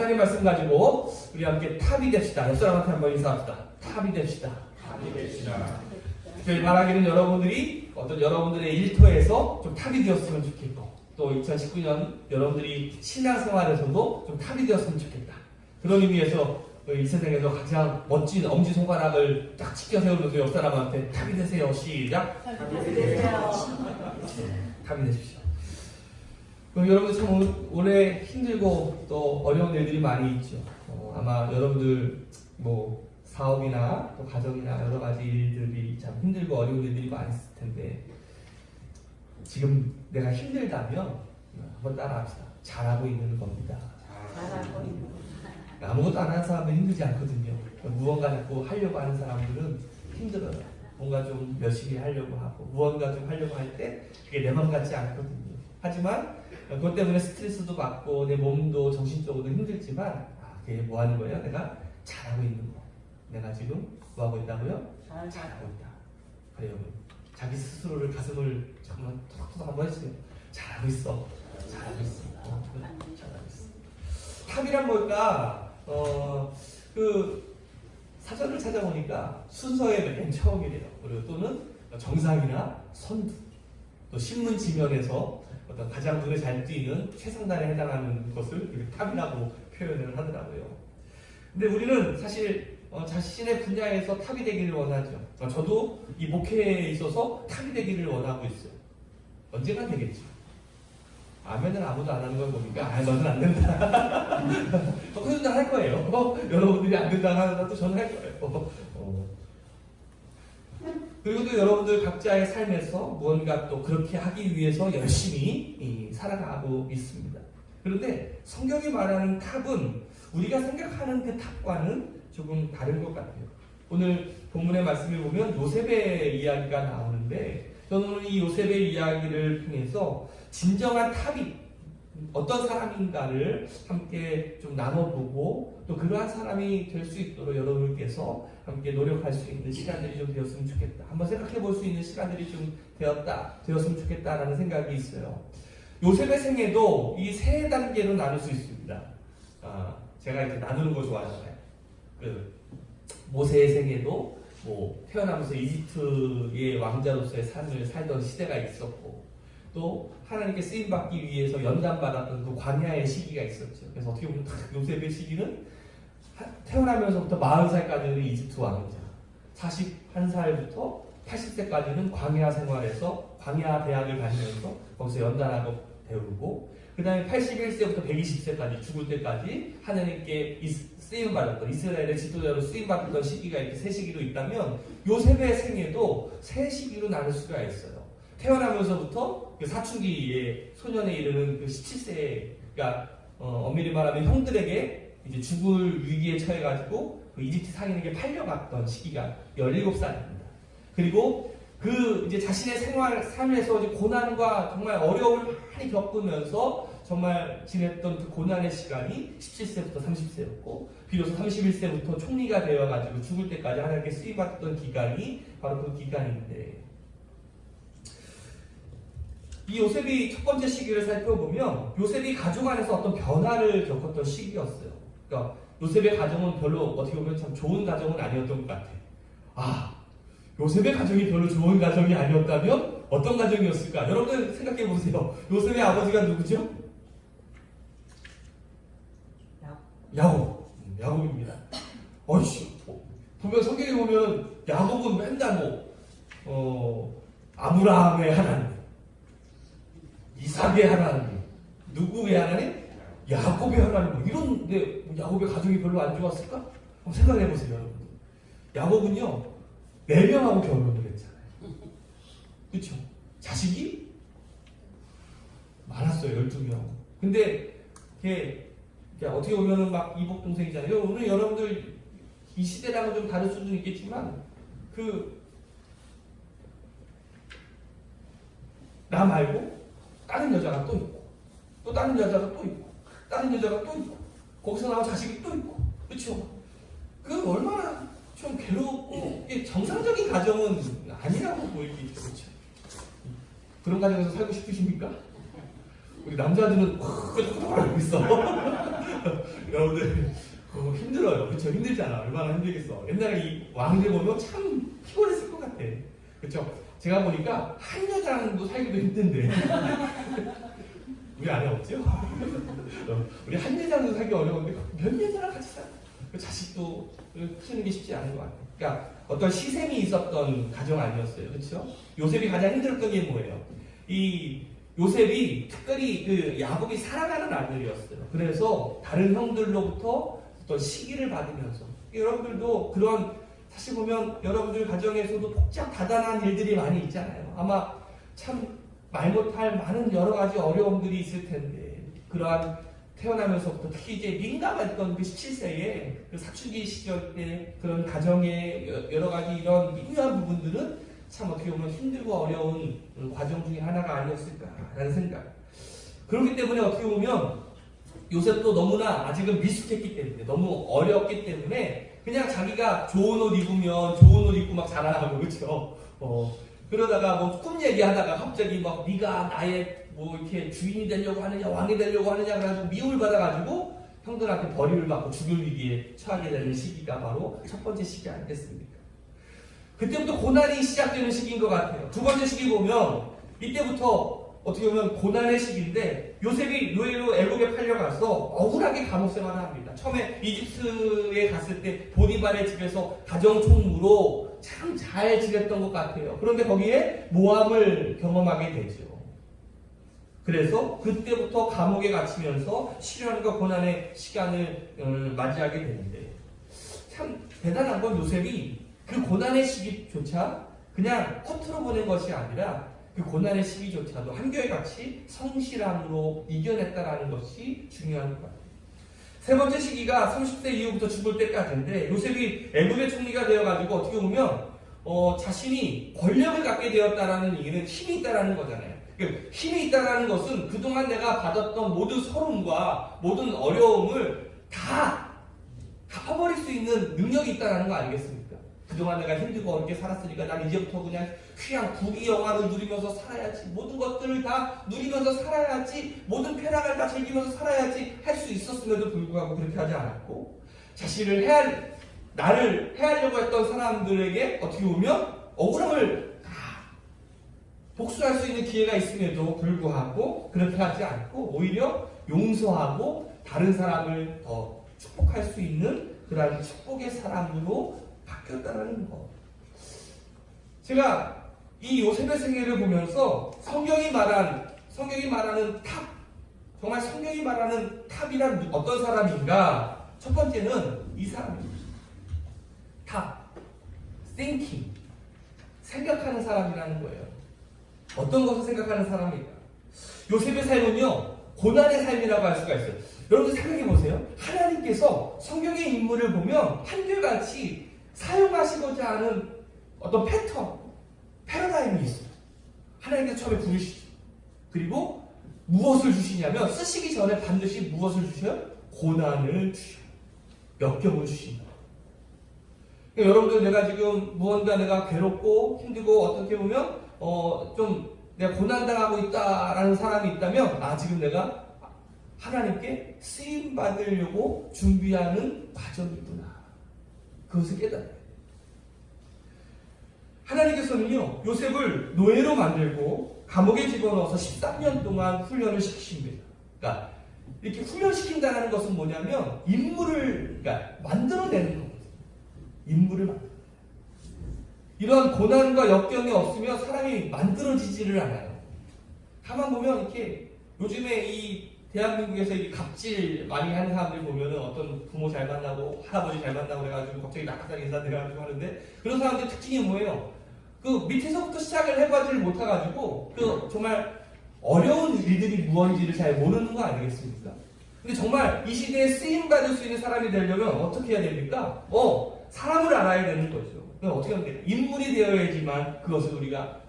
하나님 말씀 가지고 우리 함께 탑이 됩시다. 옆 사람한테 한번 인사합시다. 탑이 됩시다. 탑이 됩시다. 저희 바라기는 여러분들이 어떤 여러분들의 일터에서 좀 탑이 되었으면 좋겠고, 또 2019년 여러분들이 신앙생활에서도 좀 탑이 되었으면 좋겠다. 그런 의미에서 이 세상에서 가장 멋진 엄지손가락을 딱 치켜 세우면서 옆 사람한테 탑이 되세요. 시작. 탑이 되세요. 탑이 되십시오. 그럼 여러분들 참 올해 힘들고 또 어려운 일들이 많이 있죠. 아마 여러분들 뭐 사업이나 또 가정이나 여러 가지 일들이 참 힘들고 어려운 일들이 많이 있을 텐데, 지금 내가 힘들다면 한번 따라합시다. 잘하고 있는 겁니다. 잘하고 있는 아무것도 안 하는 사람은 힘들지 않거든요. 무언가 자꾸 하려고 하는 사람들은 힘들어요. 뭔가 좀 열심히 하려고 하고 무언가 좀 하려고 할 때 그게 내 맘 같지 않거든요. 하지만 그것 때문에 스트레스도 받고 내 몸도 정신적으로도 힘들지만, 그게 뭐 하는 거예요? 내가 잘하고 있는 거. 내가 지금 뭐 하고 있다고요? 잘하고 있다. 그래요. 자기 스스로를 가슴을 정말 토닥토닥 한번 해주세요. 잘하고 있어. 잘하고 있어. 잘하고 있어. 탑이란 뭘까? 그 사전을 찾아보니까 순서의 맨 처음이래요. 그리고 또는 정상이나 선두, 또 신문 지면에서 어떤 가장 눈에 잘 띄는 최상단에 해당하는 것을 탑이라고 표현을 하더라고요. 근데 우리는 사실 자신의 분야에서 탑이 되기를 원하죠. 저도 이 목회에 있어서 탑이 되기를 원하고 있어요. 언젠간 되겠죠. 아멘은 아무도 안 하는 걸 보니까 너는 안 된다. 그래도 할 거예요. 여러분들이 안 된다 하더라도 저는 할 거예요. 그리고 또 여러분들 각자의 삶에서 무언가 또 그렇게 하기 위해서 열심히 살아가고 있습니다. 그런데 성경이 말하는 탑은 우리가 생각하는 그 탑과는 조금 다른 것 같아요. 오늘 본문의 말씀을 보면 요셉의 이야기가 나오는데, 저는 오늘 이 요셉의 이야기를 통해서 진정한 탑이 어떤 사람인가를 함께 좀 나눠보고, 또 그러한 사람이 될 수 있도록 여러분께서 함께 노력할 수 있는 시간들이 좀 되었으면 좋겠다. 한번 생각해 볼 수 있는 시간들이 좀 되었으면 좋겠다라는 생각이 있어요. 요셉의 생애도 이 세 단계로 나눌 수 있습니다. 제가 이렇게 나누는 거 좋아하잖아요. 모세의 생애도 뭐 태어나면서 이집트의 왕자로서의 삶을 살던 시대가 있었고, 또 하나님께 쓰임받기 위해서 연단받았던 그 광야의 시기가 있었죠. 그래서 어떻게 보면 요셉의 시기는 태어나면서부터 40살까지는 이집트 왕자, 41살부터 80세까지는 광야 생활에서 광야 대학을 다니면서 거기서 연단하고 배우고, 그 다음에 81세부터 120세까지 죽을 때까지 하나님께 쓰임받았던, 이스라엘의 지도자로 쓰임받았던 시기가 이렇게 세 시기로 있다면, 요셉의 생애도 세 시기로 나눌 수가 있어요. 태어나면서부터 그 사춘기의 소년에 이르는 그 17세가 엄밀히 말하면 형들에게 이제 죽을 위기에 처해가지고 그 이집트 상인에게 팔려갔던 시기가 17살입니다. 그리고 그 이제 자신의 삶에서 이제 고난과 정말 어려움을 많이 겪으면서 정말 지냈던 그 고난의 시간이 17세부터 30세였고, 비로소 31세부터 총리가 되어가지고 죽을 때까지 하나님께 쓰임받던 기간이 바로 그 기간인데, 이 요셉이 첫 번째 시기를 살펴보면 요셉이 가족 안에서 어떤 변화를 겪었던 시기였어요. 그러니까 요셉의 가정은 별로 어떻게 보면 참 좋은 가정은 아니었던 것 같아요. 요셉의 가정이 별로 좋은 가정이 아니었다면 어떤 가정이었을까? 여러분들 생각해 보세요. 요셉의 아버지가 누구죠? 야곱입니다. 보면 성경에 보면 야곱은 맨날 아브라함의 하나님, 이삭의 하나님, 누구의 하나님? 야곱의 하나님. 이런데 야곱의 가정이 별로 안 좋았을까? 한번 생각해 보세요, 여러분들. 야곱은요 4명하고 결혼을 했잖아요. 그렇죠? 자식이 많았어요. 12명. 근데 이게 어떻게 보면은 막 이복 동생이잖아요. 오늘 여러분들 이 시대랑은 좀 다를 수는 있겠지만 나 말고 다른 여자가 또 있고, 또 다른 여자가 또 있고, 다른 여자가 또 있고, 거기서 나온 자식이 또 있고, 그렇죠? 그 얼마나 좀 괴롭고, 이게 정상적인 가정은 아니라고 보이겠죠, 그렇죠? 그런 가정에서 살고 싶으십니까? 우리 남자들은 끄덕끄덕 알고 있어. 여러분들 그거 힘들어요. 그렇죠? 힘들잖아. 얼마나 힘들겠어. 옛날에 이 왕들 보면 참 피곤했을 것 같아. 그렇죠? 제가 보니까 한여장도 살기도 힘든데 우리 안에 없죠? 우리 한여장도 살기 어려운데 몇 여자랑 같이 살아. 자식도 키우는 게 쉽지 않은 것 같아요. 그러니까 어떤 시샘이 있었던 가정 아니었어요. 그렇죠? 요셉이 가장 힘들었던 게 뭐예요? 이 요셉이 특별히 그 야곱이 사랑하는 아들이었어요. 그래서 다른 형들로부터 어떤 시기를 받으면서 여러분들도 그런 사실 보면 여러분들 가정에서도 복잡 다단한 일들이 많이 있잖아요. 아마 참 말 못할 많은 여러 가지 어려움들이 있을 텐데 그러한 태어나면서부터 특히 이제 민감했던 그 17세의 그 사춘기 시절 때 그런 가정의 여러 가지 이런 미묘한 부분들은 참 어떻게 보면 힘들고 어려운 과정 중에 하나가 아니었을까라는 생각. 그렇기 때문에 어떻게 보면 요셉도 너무나 아직은 미숙했기 때문에 너무 어렸기 때문에 그냥 자기가 좋은 옷 입으면 좋은 옷 입고 막 자라나고 그렇죠. 그러다가 뭐 꿈 얘기하다가 갑자기 막 네가 나의 뭐 이렇게 주인이 되려고 하느냐 왕이 되려고 하느냐 그래가지고 미움을 받아가지고 형들한테 버림을 받고 죽을 위기에 처하게 되는 시기가 바로 첫 번째 시기 아니겠습니까? 그때부터 고난이 시작되는 시기인 것 같아요. 두 번째 시기 보면 이때부터 어떻게 보면 고난의 시기인데 요셉이 노예로 애굽에 팔려가서 억울하게 감옥 생활을 합니다. 처음에 이집트에 갔을 때 보디발의 집에서 가정총무로 참 잘 지냈던 것 같아요. 그런데 거기에 모함을 경험하게 되죠. 그래서 그때부터 감옥에 갇히면서 시련과 고난의 시간을 맞이하게 되는데 참 대단한 건 요셉이 그 고난의 시기조차 그냥 커트로 보낸 것이 아니라 그 고난의 시기조차도 한결같이 성실함으로 이겨냈다라는 것이 중요한 것 같아요. 세 번째 시기가 30세 이후부터 죽을 때까지인데 요셉이 애굽의 총리가 되어가지고 어떻게 보면 자신이 권력을 갖게 되었다라는 얘기는 힘이 있다라는 거잖아요. 힘이 있다라는 것은 그동안 내가 받았던 모든 서름과 모든 어려움을 다 갚아버릴 수 있는 능력이 있다라는 거 아니겠습니까? 그동안 내가 힘들고 어렵게 살았으니까 난 이제부터 그냥 그냥 부귀영화를 누리면서 살아야지, 모든 것들을 다 누리면서 살아야지, 모든 쾌락을 다 즐기면서 살아야지 할 수 있었음에도 불구하고 그렇게 하지 않았고 나를 해하려고 했던 사람들에게 어떻게 보면 억울함을 다 복수할 수 있는 기회가 있음에도 불구하고 그렇게 하지 않고 오히려 용서하고 다른 사람을 더 축복할 수 있는 그런 축복의 사람으로 바뀌었다는 것. 제가 이 요셉의 생애를 보면서 성경이 말하는 탑, 정말 성경이 말하는 탑이란 어떤 사람인가? 첫 번째는 이 사람입니다. 탑, thinking, 생각하는 사람이라는 거예요. 어떤 것을 생각하는 사람입니다. 요셉의 삶은요, 고난의 삶이라고 할 수가 있어요. 여러분들 생각해 보세요. 하나님께서 성경의 인물을 보면 한결같이 사용하시고자 하는 어떤 패러다임이 있어요. 하나님께서 처음에 부르시죠. 그리고 무엇을 주시냐면 쓰시기 전에 반드시 무엇을 주셔요? 고난을 주셔요. 역경을 주신다. 그러니까 여러분들 내가 지금 무언가 내가 괴롭고 힘들고 어떻게 보면 좀 내가 고난당하고 있다라는 사람이 있다면 지금 내가 하나님께 쓰임 받으려고 준비하는 과정이구나. 그것을 깨달아요. 하나님께서는요 요셉을 노예로 만들고 감옥에 집어넣어서 13년 동안 훈련을 시키십니다. 그러니까 이렇게 훈련시킨다는 것은 뭐냐면 인물을 만들어내는 거거든요. 인물을 만들어내는 거예요. 이런 고난과 역경이 없으면 사람이 만들어지지를 않아요. 가만 보면 이렇게 요즘에 이 대한민국에서 이 갑질 많이 하는 사람들 보면은 어떤 부모 잘 만나고 할아버지 잘 만나고 그래가지고 갑자기 낙하산 인사드려가지고 하는데 그런 사람들 특징이 뭐예요? 그 밑에서부터 시작을 해가지를 못해가지고 그 정말 어려운 일들이 무언지를 잘 모르는 거 아니겠습니까? 근데 정말 이 시대에 쓰임받을 수 있는 사람이 되려면 어떻게 해야 됩니까? 사람을 알아야 되는 거죠. 그럼 어떻게 하면 돼요? 인물이 되어야지만 그것을 우리가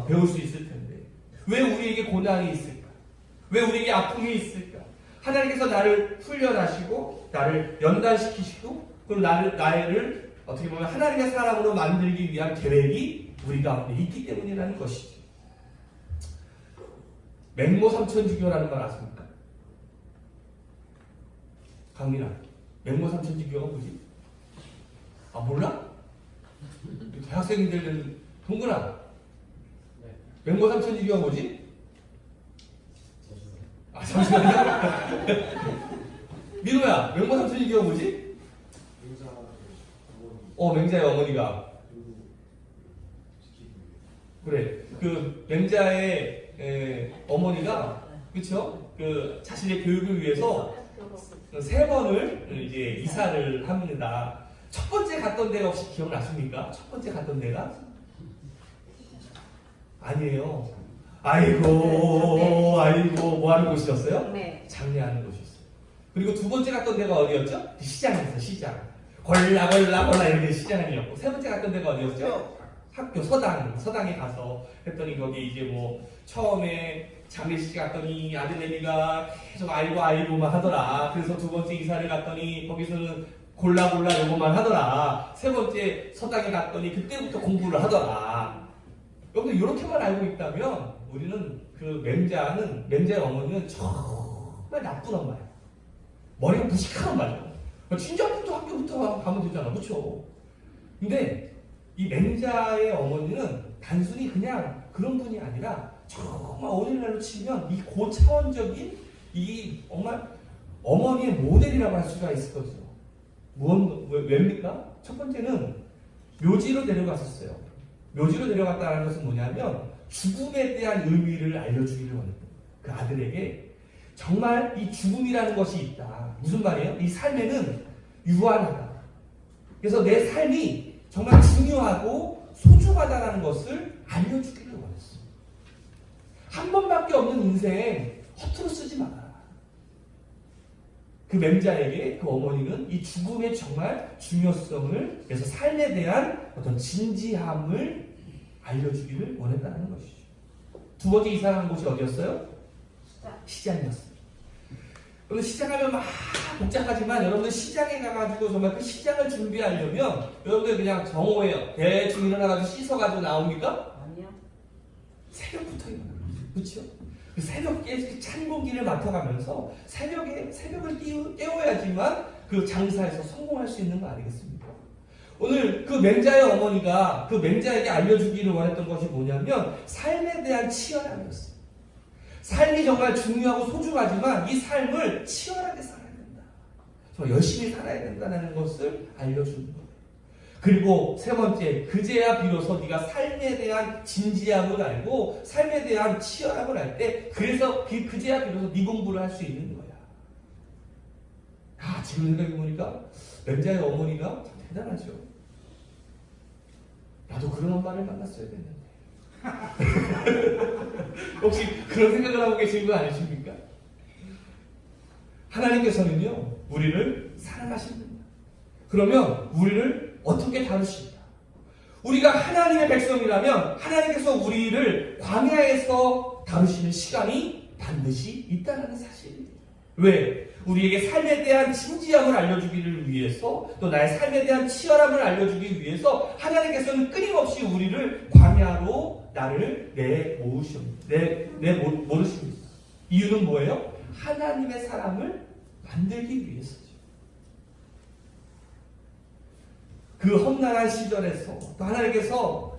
배울 수 있을 텐데 왜 우리에게 고난이 있을까? 왜 우리에게 아픔이 있을까? 하나님께서 나를 훈련하시고 나를 연단시키시고 그리고 나를 어떻게 보면 하나님의 사람으로 만들기 위한 계획이 우리 가운데 있기 때문이라는 것이죠. 맹모 삼천주교라는 말 아십니까? 강민아, 맹모 삼천지교가 뭐지? 아 몰라? 대학생들 동근아, 맹모 삼천지교가 뭐지? 아 잠시만요. 민호야, 맹모 삼천지교가 뭐지? 맹자의 어머니가 그래. 그 맹자의 어머니가 그렇죠? 그 자신의 교육을 위해서 3번을 이제 이사를 합니다. 첫 번째 갔던 데가 혹시 기억나십니까? 첫 번째 갔던 데가? 아니에요. 아이고, 뭐 하는 곳이었어요? 네. 장례하는 곳이었어요. 그리고 두 번째 갔던 데가 어디였죠? 시장이었어요, 시장. 골라 이렇게 시장이었고, 세 번째 갔던 데가 어디였죠? 학교 서당에 가서 했더니 거기 이제 뭐 처음에 장례식 갔더니 아들내미가 계속 아이고만 하더라. 그래서 두 번째 이사를 갔더니 거기서는 골라 요거만 하더라. 세 번째 서당에 갔더니 그때부터 공부를 하더라. 여러분들 이렇게만 알고 있다면 우리는 그 맹자의 어머니는 정말 나쁜 엄마예요. 머리가 무식한 엄마죠. 친정부터 학교부터 가면 되잖아, 그렇죠? 근데 이 맹자의 어머니는 단순히 그냥 그런 분이 아니라 정말 오늘날로 치면 이 고차원적인 이 정말 어머니의 모델이라고 할 수가 있을 거죠. 왜입니까? 첫 번째는 묘지로 데려갔었어요. 묘지로 데려갔다는 것은 뭐냐면 죽음에 대한 의미를 알려주기를 원했던 그 아들에게 정말 이 죽음이라는 것이 있다. 무슨 말이에요? 이 삶에는 유한하다. 그래서 내 삶이 정말 중요하고 소중하다는 것을 알려주기를 원했어. 한 번밖에 없는 인생 허투루 쓰지 마라. 그 맹자에게 그 어머니는 이 죽음의 정말 중요성을, 그래서 삶에 대한 어떤 진지함을 알려주기를 원했다는 것이죠. 두 번째 이사한 곳이 어디였어요? 시장이었어요. 여러분 시장하면 막 복잡하지만 여러분들 시장에 가가지고 정말 그 시장을 준비하려면 여러분들 그냥 정오예요. 대충 일어나가지고 씻어가지고 나옵니까? 아니요. 새벽부터 일어나요. 그렇죠? 그 새벽에 찬 공기를 맡아가면서 새벽을 깨워야지만 그 장사에서 성공할 수 있는 거 아니겠습니까? 오늘 그 맹자의 어머니가 그 맹자에게 알려주기를 원했던 것이 뭐냐면 삶에 대한 치열함이었어요. 삶이 정말 중요하고 소중하지만 이 삶을 치열하게 살아야 된다. 정말 열심히 살아야 된다는 것을 알려주는 거예요. 그리고 세 번째, 그제야 비로소 네가 삶에 대한 진지함을 알고 삶에 대한 치열함을 알 때 그래서 그제야 비로소 네 공부를 할 수 있는 거야. 지금 생각해보니까 맹자의 어머니가 참 대단하죠. 나도 그런 엄마를 만났어야 됐는데. 혹시 그런 생각을 하고 계신 거 아니십니까? 하나님께서는요 우리를 사랑하십니다. 그러면 우리를 어떻게 다루십니까? 우리가 하나님의 백성이라면 하나님께서 우리를 광야에서 다루시는 시간이 반드시 있다는 사실입니다. 왜? 우리에게 삶에 대한 진지함을 알려주기를 위해서 또 나의 삶에 대한 치열함을 알려주기 위해서 하나님께서는 끊임없이 우리를 광야로 나를 모르십니다. 이유는 뭐예요? 하나님의 사람을 만들기 위해서죠. 그 험난한 시절에서 또 하나님께서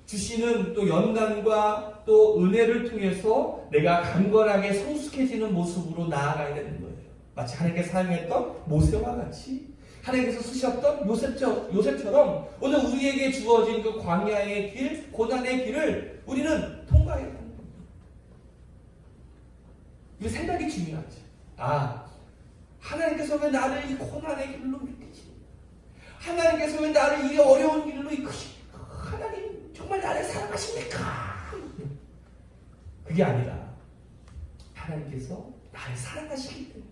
주시는 또 연단과 또 은혜를 통해서 내가 강건하게 성숙해지는 모습으로 나아가야 되는 거예요. 마치 하나님께서 사용했던 모세와 같이 하나님께서 쓰셨던 요셉처럼 오늘 우리에게 주어진 그 광야의 길, 고난의 길을 우리는 통과해야 하는 겁니다. 이 생각이 중요하죠. 하나님께서 왜 나를 이 고난의 길로 이끄시? 하나님께서 왜 나를 이 어려운 길로 이끄십니까? 하나님 정말 나를 사랑하십니까? 그게 아니라 하나님께서 나를 사랑하시기 때문에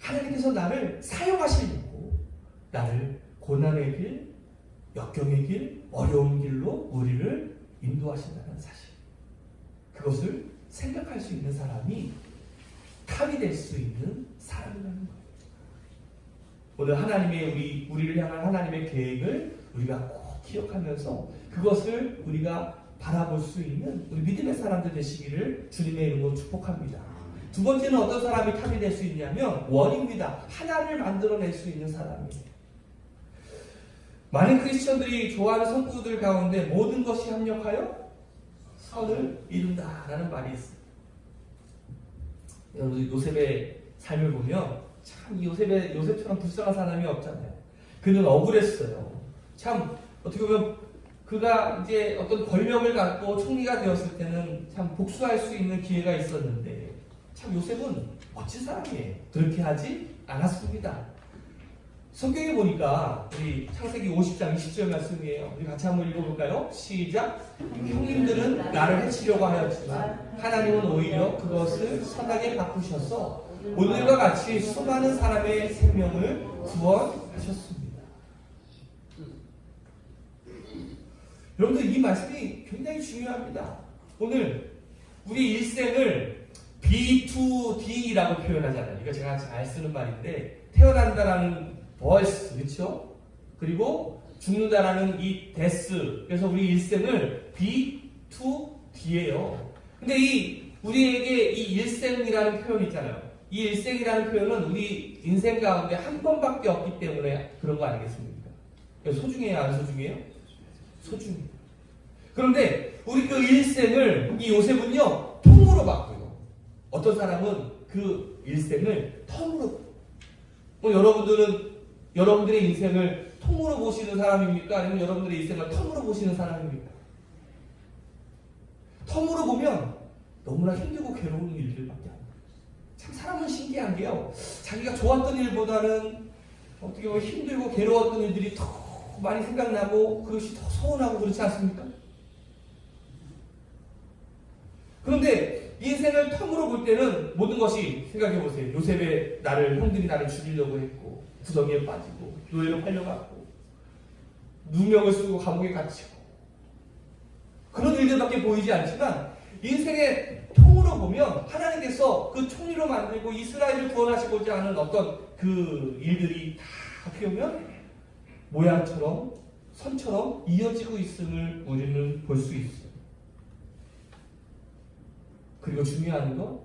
하나님께서 나를 사용하시려고 나를 고난의 길, 역경의 길, 어려운 길로 우리를 인도하신다는 사실. 그것을 생각할 수 있는 사람이 탑이 될 수 있는 사람이라는 거예요. 오늘 하나님의 우리를 향한 하나님의 계획을 우리가 꼭 기억하면서 그것을 우리가 바라볼 수 있는 우리 믿음의 사람들 되시기를 주님의 이름으로 축복합니다. 두 번째는 어떤 사람이 탑이 될 수 있냐면 원입니다. 하나를 만들어낼 수 있는 사람이에요. 많은 크리스천들이 좋아하는 성구들 가운데 모든 것이 합력하여 선을 이룬다라는 말이 있어요. 여러분 요셉의 삶을 보면 참 요셉처럼 불쌍한 사람이 없잖아요. 그는 억울했어요. 참 어떻게 보면 그가 이제 어떤 권력을 갖고 총리가 되었을 때는 참 복수할 수 있는 기회가 있었는데 참 요셉은 멋진 사람이에요. 그렇게 하지 않았습니다. 성경에 보니까 우리 창세기 50장 20절 말씀이에요. 우리 같이 한번 읽어볼까요? 시작. 형님들은 나를 해치려고 하였지만 하나님은 오히려 그것을 선하게 바꾸셔서 오늘과 같이 수많은 사람의 생명을 구원하셨습니다. 여러분들 이 말씀이 굉장히 중요합니다. 오늘 우리 일생을 B2D라고 표현하잖아요. 이거 제가 잘 쓰는 말인데 태어난다라는 birth, 그렇죠? 그리고 죽는다라는 이 death. 그래서 우리 일생을 B2D예요. 근데 우리에게 이 일생이라는 표현 있잖아요. 이 일생이라는 표현은 우리 인생 가운데 한 번밖에 없기 때문에 그런 거 아니겠습니까? 소중해요, 안 소중해요? 소중해요. 그런데 우리 그 일생을 이 요셉은요 통으로 바꿔요. 어떤 사람은 그 일생을 텀으로. 여러분들의 인생을 통으로 보시는 사람입니까? 아니면 여러분들의 인생을 텀으로 보시는 사람입니까? 텀으로 보면 너무나 힘들고 괴로운 일들밖에 안 돼요. 참 사람은 신기한 게요. 자기가 좋았던 일보다는 어떻게 보면 힘들고 괴로웠던 일들이 더 많이 생각나고 그것이 더 서운하고 그렇지 않습니까? 그런데 인생을 텀으로 볼 때는 모든 것이 생각해보세요. 요셉의 형들이 나를 죽이려고 했고 구덩이에 빠지고 노예로 팔려갔고 누명을 쓰고 감옥에 갇히고 그런 일들밖에 보이지 않지만 인생의 통으로 보면 하나님께서 그 총리로 만들고 이스라엘을 구원하시고자 하는 어떤 그 일들이 다 피우면 모양처럼 선처럼 이어지고 있음을 우리는 볼 수 있어요. 그리고 중요한 건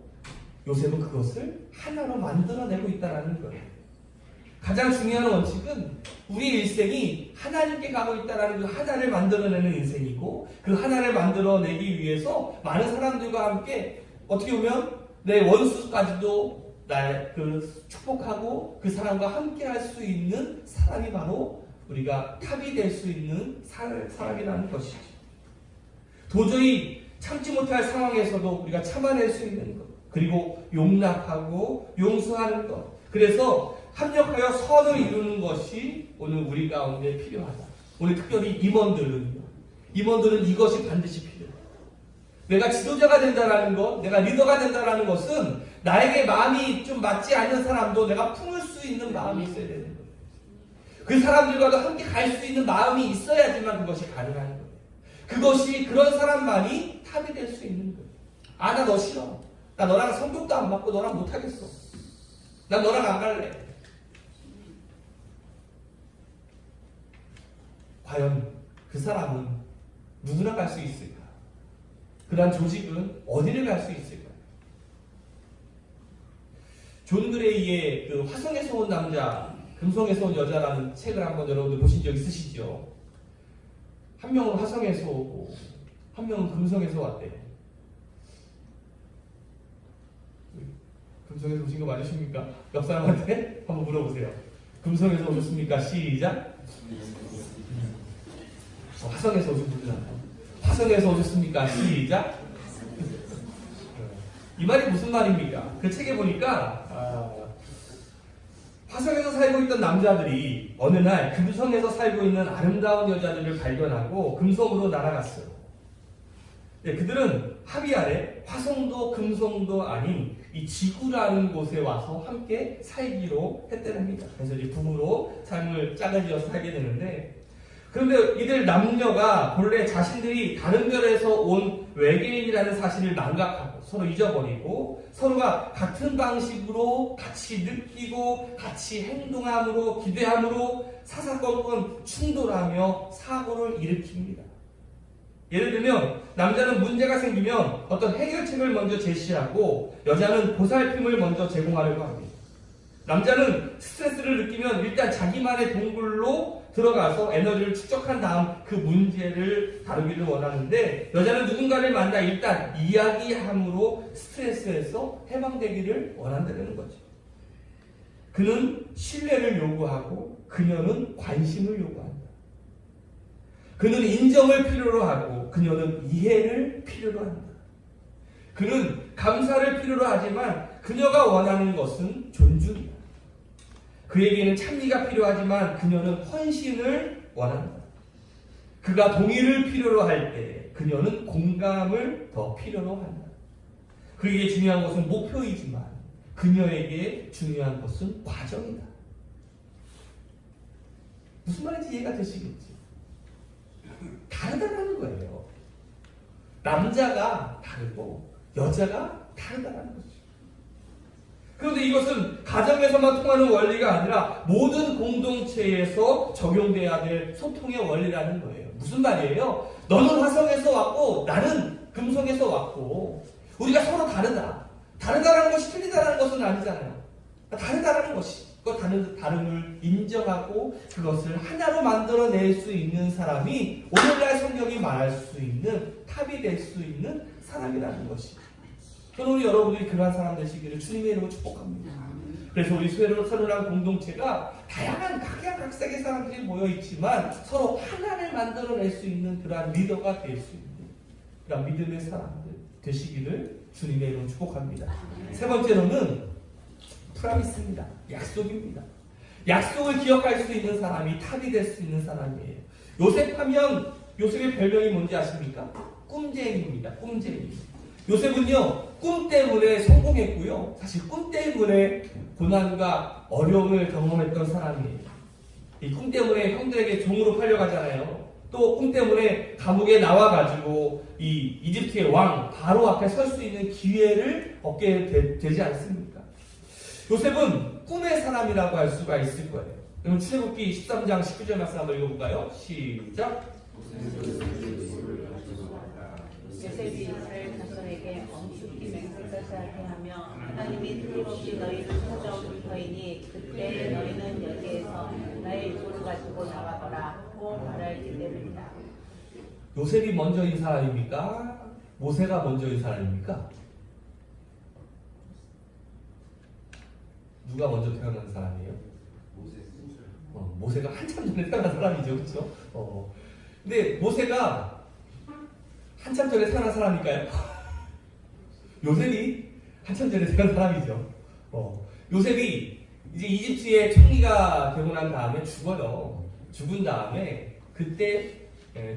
요셉은 그것을 하나로 만들어내고 있다는 거예요. 가장 중요한 원칙은 우리 일생이 하나님께 가고 있다는 그 하나를 만들어내는 인생이고 그 하나를 만들어내기 위해서 많은 사람들과 함께 어떻게 보면 내 원수까지도 날 축복하고 그 사람과 함께 할 수 있는 사람이 바로 우리가 탑이 될 수 있는 사람이라는 것이죠. 도저히 참지 못할 상황에서도 우리가 참아낼 수 있는 것, 그리고 용납하고 용서하는 것, 그래서 합력하여 선을 이루는 것이 오늘 우리 가운데 필요하다. 오늘 특별히 임원들은 이것이 반드시 필요해요. 내가 지도자가 된다는 것, 내가 리더가 된다는 것은 나에게 마음이 좀 맞지 않는 사람도 내가 품을 수 있는 마음이 있어야 되는 거예요. 그 사람들과도 함께 갈 수 있는 마음이 있어야지만 그것이 가능한 거예요. 그런 사람만이 탑이 될 수 있는 거예요. 아, 나 너 싫어. 나 너랑 성격도 안 맞고 너랑 못하겠어. 난 너랑 안 갈래. 과연 그 사람은 누구나 갈 수 있을까? 그러한 조직은 어디를 갈 수 있을까? 존 그레이의 그 화성에서 온 남자, 금성에서 온 여자라는 책을 한번 여러분들 보신 적 있으시죠? 한 명은 화성에서 오고 한 명은 금성에서 왔대요. 금성에서 오신 거 맞으십니까? 옆 사람한테 한번 물어보세요. 금성에서 오셨습니까? 시작. 화성에서 오신 분들 화성에서 오셨습니까? 시작. 이 말이 무슨 말입니까? 그 책에 보니까 화성에서 살고 있던 남자들이 어느 날 금성에서 살고 있는 아름다운 여자들을 발견하고 금성으로 날아갔어요. 네, 그들은 합의 아래 화성도 금성도 아닌 이 지구라는 곳에 와서 함께 살기로 했답니다. 그래서 이제 부부로 삶을 짝을지어서 살게 되는데, 그런데 이들 남녀가 본래 자신들이 다른 별에서 온 외계인이라는 사실을 망각하고 서로 잊어버리고 서로가 같은 방식으로 같이 느끼고 같이 행동함으로 기대함으로 사사건건 충돌하며 사고를 일으킵니다. 예를 들면 남자는 문제가 생기면 어떤 해결책을 먼저 제시하고 여자는 보살핌을 먼저 제공하려고 합니다. 남자는 스트레스를 느끼면 일단 자기만의 동굴로 들어가서 에너지를 축적한 다음 그 문제를 다루기를 원하는데, 여자는 누군가를 만나 일단 이야기함으로 스트레스에서 해방되기를 원한다는 거죠. 그는 신뢰를 요구하고 그녀는 관심을 요구한다. 그는 인정을 필요로 하고 그녀는 이해를 필요로 한다. 그는 감사를 필요로 하지만 그녀가 원하는 것은 존중이다. 그에게는 찬미가 필요하지만 그녀는 헌신을 원한다. 그가 동의를 필요로 할 때 그녀는 공감을 더 필요로 한다. 그에게 중요한 것은 목표이지만 그녀에게 중요한 것은 과정이다. 무슨 말인지 이해가 되시겠지? 다르다는 거예요. 남자가 다르고 여자가 다르다는 거죠. 그런데 이것은 가정에서만 통하는 원리가 아니라 모든 공동체에서 적용돼야 될 소통의 원리라는 거예요. 무슨 말이에요? 너는 화성에서 왔고 나는 금성에서 왔고 우리가 서로 다르다. 다르다는 것이 틀리다는 것은 아니잖아요. 다르다는 것이 그 다름을 인정하고 그것을 하나로 만들어낼 수 있는 사람이 오늘날 성경이 말할 수 있는 탑이 될 수 있는 사람이라는 것이. 저는 우리 여러분들이 그러한 사람 되시기를 주님의 이름으로 축복합니다. 그래서 우리 선운한 공동체가 다양한 각양각색의 사람들이 모여있지만 서로 하나를 만들어낼 수 있는 그러한 리더가 될 수 있는 그러한 믿음의 사람들 되시기를 주님의 이름으로 축복합니다. 세 번째로는 프라미스입니다. 약속입니다. 약속을 기억할 수 있는 사람이 탑이 될 수 있는 사람이에요. 요셉하면 요셉의 별명이 뭔지 아십니까? 꿈쟁이입니다. 꿈쟁이. 요셉은요, 꿈 때문에 성공했고요. 사실 꿈 때문에 고난과 어려움을 경험했던 사람이에요. 이 꿈 때문에 형들에게 종으로 팔려가잖아요. 또 꿈 때문에 감옥에 나와가지고 이 이집트의 왕 바로 앞에 설 수 있는 기회를 얻게 되지 않습니까? 요셉은 꿈의 사람이라고 할 수가 있을 거예요. 그럼 출애굽기 13장 19절 말씀 한번 읽어볼까요? 시작. 요셉이 이스라엘 자손에게 엄숙히 맹세하게 하며 하나님이 틀림없이 너희를 찾아온 터이니 그때 너희는 여기에서 나의 유고를 가지고 나가거라고 말할지 때문이다. 요셉이 먼저인 사람입니까? 모세가 먼저인 사람입니까? 누가 먼저 태어난 사람이에요? 모세가 한참 전에 태어난 사람이죠, 그렇죠? 근데 모세가 한참 전에 태어난 사람일까요? 요셉이 한참 전에 태어난 사람이죠. 요셉이 이제 이집트의 총리가 되고 난 다음에 죽어요. 죽은 다음에 그때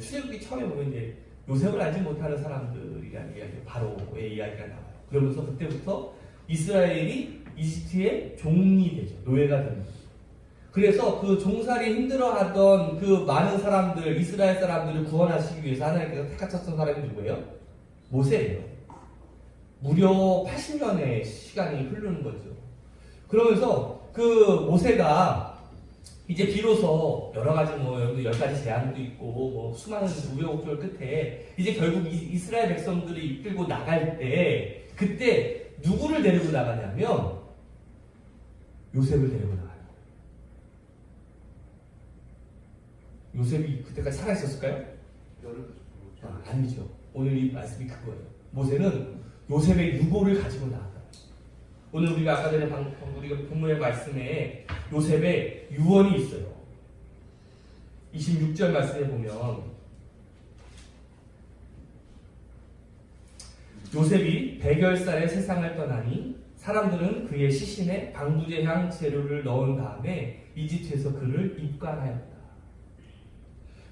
출애굽기 처음에 보면 이제 요셉을 알지 못하는 사람들이라는 이야기, 바로의 이야기가 나와요. 그러면서 그때부터 이스라엘이 이집트의 종이 되죠. 노예가 됩니다. 그래서 그 종살이 힘들어하던 그 많은 사람들, 이스라엘 사람들을 구원하시기 위해서 하나님께서 택하셨던 사람이 누구예요? 모세예요. 무려 80년의 시간이 흐르는 거죠. 그러면서 그 모세가 이제 비로소 여러 가지 여러분들 10가지 제안도 있고 수많은 우여곡절 끝에 이제 결국 이스라엘 백성들이 이끌고 나갈 때 그때 누구를 데리고 나가냐면 요셉을 데리고 나가요. 요셉이 그때까지 살아있었을까요? 아니죠. 오늘 이 말씀이 그거예요. 모세는 요셉의 유고를 가지고 나왔다. 오늘 우리가 아까 전에 우리가 본문의 말씀에 요셉의 유언이 있어요. 26절 말씀에 보면 요셉이 100열살에 세상을 떠나니 사람들은 그의 시신에 방부제향 재료를 넣은 다음에 이집트에서 그를 입관하였다.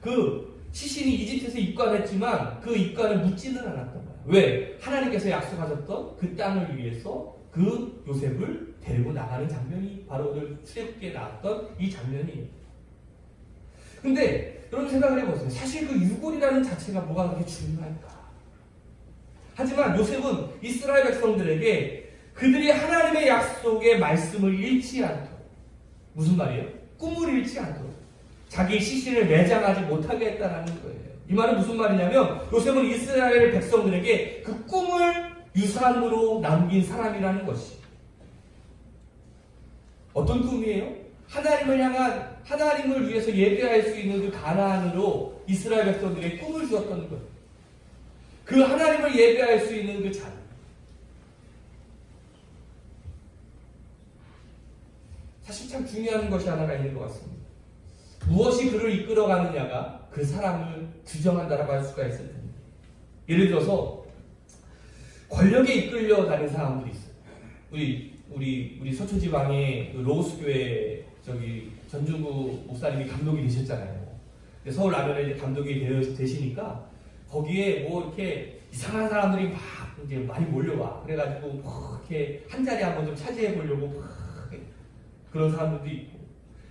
그 시신이 이집트에서 입관했지만 그 입관을 묻지는 않았던 거야. 왜? 하나님께서 약속하셨던 그 땅을 위해서 그 요셉을 데리고 나가는 장면이 바로 오늘 출애굽기에 나왔던 이 장면이에요. 근데 여러분 생각을 해보세요. 사실 그 유골이라는 자체가 뭐가 그렇게 중요할까? 하지만 요셉은 이스라엘 백성들에게 그들이 하나님의 약속의 말씀을 잃지 않도록, 무슨 말이에요? 꿈을 잃지 않도록 자기 시신을 매장하지 못하게 했다는 거예요. 이 말은 무슨 말이냐면 요셉은 이스라엘 백성들에게 그 꿈을 유산으로 남긴 사람이라는 것이. 어떤 꿈이에요? 하나님을 향한, 하나님을 위해서 예배할 수 있는 그 가나안으로 이스라엘 백성들에게 꿈을 주었던 것. 그 하나님을 예배할 수 있는 그 자리. 사실 참 중요한 것이 하나가 있는 것 같습니다. 무엇이 그를 이끌어가느냐가 그 사람을 규정한다라고 할 수가 있을 텐데. 예를 들어서 권력에 이끌려 다니는 사람들이 있어요. 우리 서초지방에 그 로스교회 저기 전중구 목사님이 감독이 되셨잖아요. 서울 라면에 이제 감독이 되시니까 거기에 뭐 이렇게 이상한 사람들이 막 이제 많이 몰려와. 그래가지고 뭐 이렇게 한 자리 한번 좀 차지해 보려고 막 그런 사람들도 있고.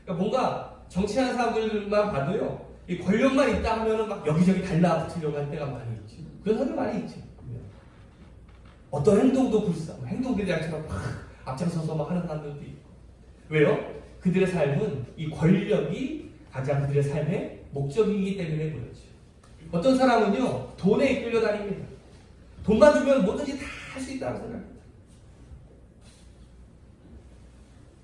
그러니까 뭔가 정치하는 사람들만 봐도요, 이 권력만 있다 하면은 막 여기저기 달라붙으려고 할 때가 많이 있죠. 그런 사람들 많이 있죠. 어떤 행동도 불쌍, 행동에 대한 막 앞장서서 막 하는 사람들도 있고. 왜요? 그들의 삶은 이 권력이 가장 그들의 삶의 목적이기 때문에 그렇죠. 어떤 사람은요, 돈에 이끌려 다닙니다. 돈만 주면 뭐든지 다 할 수 있다고 생각합니다.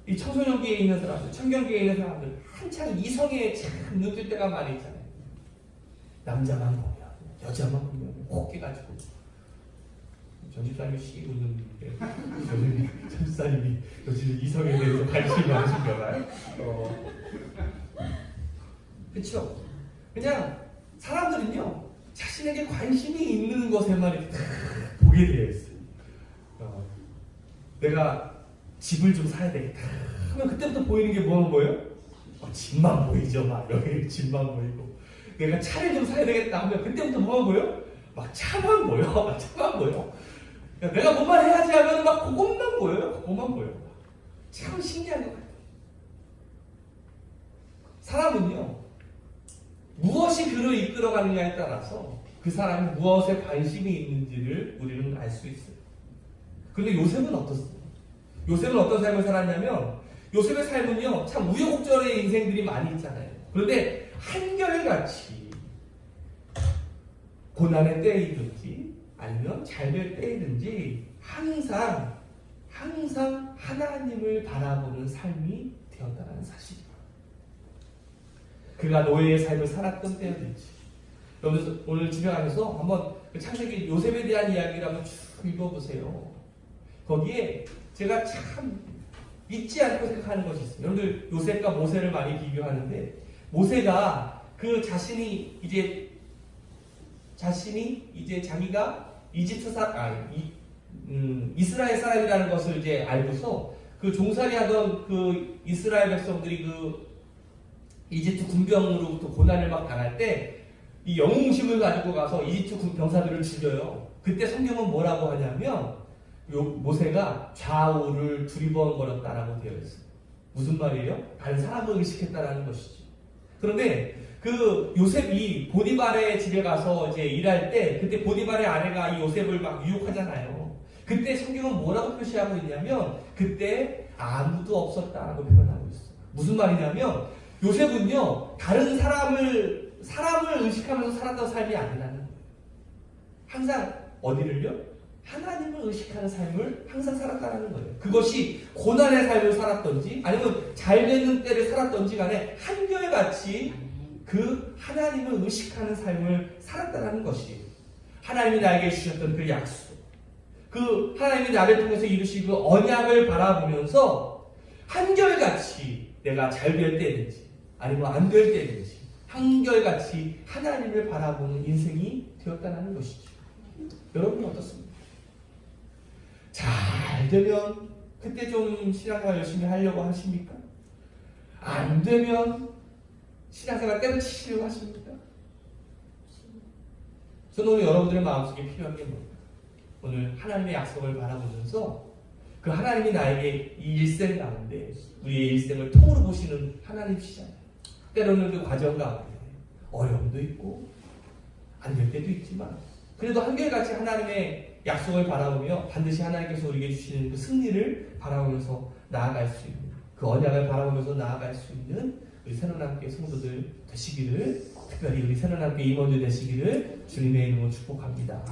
이 청소년기에 있는 사람들, 청년기에 있는 사람들, 한창 이성에 참 눈뜰 때가 많이 있잖아요. 남자만 보면, 여자만 보면 혹해가지고 전집사님이 씩 웃는데 전집사님이 요즘 이성에 대해서 관심이 많으신가 봐요. 그렇죠? 그냥 사람들은요, 자신에게 관심이 있는 것에만 이렇게 보게 되어 있어요. 내가 집을 좀 사야 되겠다 하면 그때부터 보이는 게 뭐예요? 집만 보이죠. 막 여기 집만 보이고. 내가 차를 좀 사야 되겠다 하면 그때부터 뭐가 보여? 막 차만 보여. 막 차만 보여. 내가 뭐만 해야지 하면 막 그것만 보여요. 그것만 보여. 참 신기한 것 같아요. 사람은요, 무엇이 그를 이끌어가느냐에 따라서 그 사람이 무엇에 관심이 있는지를 우리는 알 수 있어요. 그런데 요셉은 어떻습니까? 요셉은 어떤 삶을 살았냐면, 요셉의 삶은요, 참 우여곡절의 인생들이 많이 있잖아요. 그런데 한결같이 고난의 때이든지 아니면 잘 될 때이든지 항상 하나님을 바라보는 삶이 되었다는 사실이에요. 그가 노예의 삶을 살았던 때였는지. 여러분 오늘 집에 가면서 한번 창세기 요셉에 대한 이야기를 한번 쭉 읽어보세요. 거기에 제가 참 잊지 않고 생각하는 것이 있어요. 여러분들 요셉과 모세를 많이 비교하는데, 모세가 그 자신이 이제 자기가 이스라엘 사람이라는 것을 이제 알고서 그 종살이하던 그 이스라엘 백성들이 그 이집트 군병으로부터 고난을 막 당할 때 이 영웅심을 가지고 가서 이집트 병사들을 죽여요. 그때 성경은 뭐라고 하냐면 모세가 좌우를 두리번거렸다라고 되어 있어요. 무슨 말이에요? 다른 사람을 의식했다라는 것이죠. 그런데 그 요셉이 보디발의 집에 가서 이제 일할 때, 그때 보디발의 아내가 이 요셉을 막 유혹하잖아요. 그때 성경은 뭐라고 표시하고 있냐면 그때 아무도 없었다라고 표현하고 있어요. 무슨 말이냐면 요셉은요, 다른 사람을 의식하면서 살았던 삶이 아니라는 거예요. 항상 어디를요? 하나님을 의식하는 삶을 항상 살았다는 거예요. 그것이 고난의 삶을 살았던지 아니면 잘 되는 때를 살았던지 간에 한결같이 그 하나님을 의식하는 삶을 살았다는 것이, 하나님이 나에게 주셨던 그 약속, 그 하나님이 나를 통해서 이루신 그 언약을 바라보면서 한결같이 내가 잘 될 때든지 아니면 안 될 때든지 한결같이 하나님을 바라보는 인생이 되었다는 것이죠. 여러분은 어떻습니까? 잘 되면 그때 좀 신앙생활 열심히 하려고 하십니까? 안 되면 신앙생활 때려치시려고 하십니까? 저는 오늘 여러분들의 마음속에 필요한 게 뭘까요? 오늘 하나님의 약속을 바라보면서 그 하나님이 나에게 이 일생 가운데 우리의 일생을 통으로 보시는 하나님이시잖아요. 때로는 그 과정 가운데 어려움도 있고 안 될 때도 있지만 그래도 한결같이 하나님의 약속을 바라보며 반드시 하나님께서 우리에게 주시는 그 승리를 바라보면서 나아갈 수 있는, 그 언약을 바라보면서 나아갈 수 있는 우리 새로남교회 성도들 되시기를, 특별히 우리 새로남교회 임원들 되시기를 주님의 이름으로 축복합니다.